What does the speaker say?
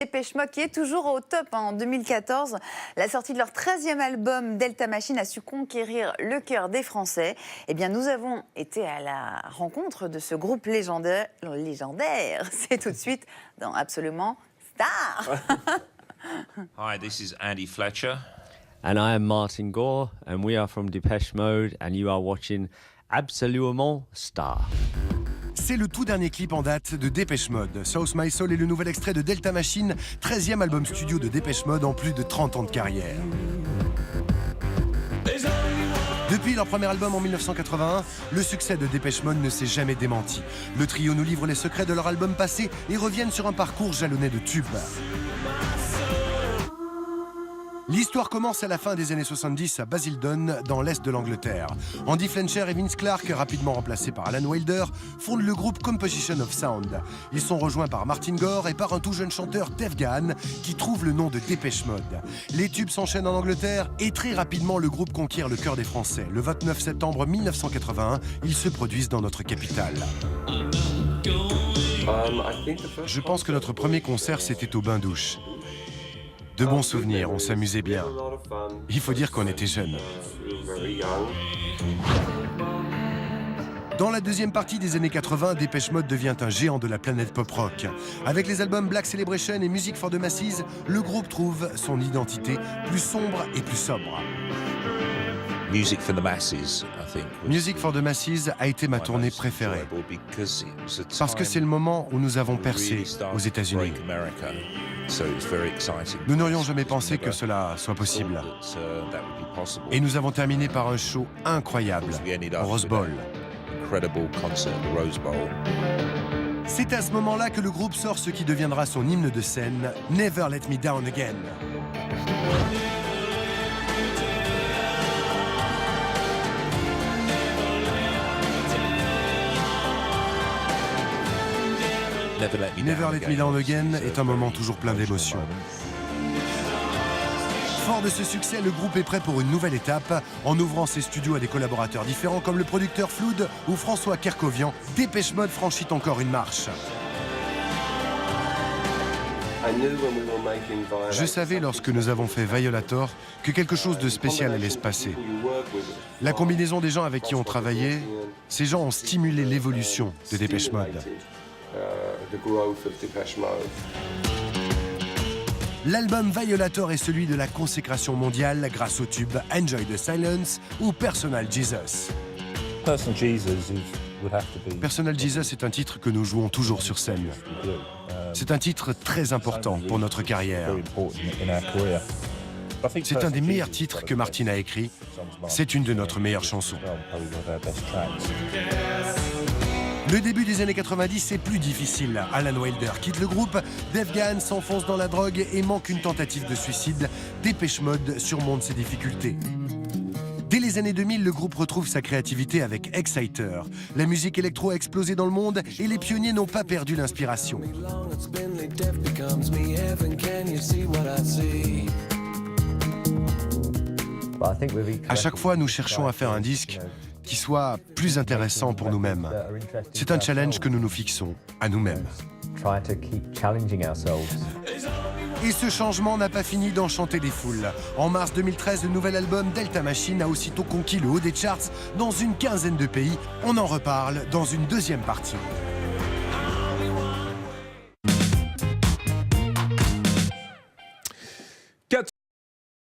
Dépêche Mode qui est toujours au top en 2014. La sortie de leur 13e album Delta Machine a su conquérir le cœur des Français. Eh bien, nous avons été à la rencontre de ce groupe légendaire. C'est tout de suite dans Absolument Star. Hi, this is Andy Fletcher. And I am Martin Gore, and we are from Depeche Mode, and you are watching Absolument Star. C'est le tout dernier clip en date de Dépêche Mode. South My Soul est le nouvel extrait de Delta Machine, 13e album studio de Dépêche Mode en plus de 30 ans de carrière. Depuis leur premier album en 1981, le succès de Dépêche Mode ne s'est jamais démenti. Le trio nous livre les secrets de leur album passé et reviennent sur un parcours jalonné de tubes. L'histoire commence à la fin des années 70 à Basildon, dans l'est de l'Angleterre. Andy Fletcher et Vince Clarke, rapidement remplacés par Alan Wilder, fondent le groupe Composition of Sound. Ils sont rejoints par Martin Gore et par un tout jeune chanteur, Dave Gahan, qui trouve le nom de Dépêche Mode. Les tubes s'enchaînent en Angleterre et très rapidement le groupe conquiert le cœur des Français. Le 29 septembre 1981, ils se produisent dans notre capitale. Je pense que notre premier concert, c'était au bain-douche. De bons souvenirs, on s'amusait bien. Il faut dire qu'on était jeunes. Dans la deuxième partie des années 80, Dépêche Mode devient un géant de la planète pop-rock. Avec les albums Black Celebration et Music for the Masses, le groupe trouve son identité plus sombre et plus sobre. Music for the Masses, I think. Music for the Masses a été ma tournée préférée. Parce que c'est le moment où nous avons percé aux États-Unis. Nous n'aurions jamais pensé que cela soit possible. Et nous avons terminé par un show incroyable au Rose Bowl. C'est à ce moment-là que le groupe sort ce qui deviendra son hymne de scène, Never Let Me Down Again. Never Let Me Down Again est un moment toujours plein d'émotions. Fort de ce succès, le groupe est prêt pour une nouvelle étape. En ouvrant ses studios à des collaborateurs différents comme le producteur Flood ou François Kerkovian, Dépêche Mode franchit encore une marche. Je savais lorsque nous avons fait Violator que quelque chose de spécial allait se passer. La combinaison des gens avec qui on travaillait, ces gens ont stimulé l'évolution de Dépêche Mode. L'album Violator est celui de la consécration mondiale grâce au tube Enjoy the Silence ou Personal Jesus. Personal Jesus est un titre que nous jouons toujours sur scène. C'est un titre très important pour notre carrière. C'est un des meilleurs titres que Martin a écrit. C'est une de notre meilleures chansons. Le début des années 90 est plus difficile. Alan Wilder quitte le groupe, Dave Gahan s'enfonce dans la drogue et manque une tentative de suicide. Dépêche Mode surmonte ses difficultés. Dès les années 2000, le groupe retrouve sa créativité avec Exciter. La musique électro a explosé dans le monde et les pionniers n'ont pas perdu l'inspiration. À chaque fois, nous cherchons à faire un disque qui soit plus intéressant pour nous-mêmes. C'est un challenge que nous nous fixons à nous-mêmes. Et ce changement n'a pas fini d'enchanter les foules. En mars 2013, le nouvel album Delta Machine a aussitôt conquis le haut des charts dans une quinzaine de pays. On en reparle dans une deuxième partie.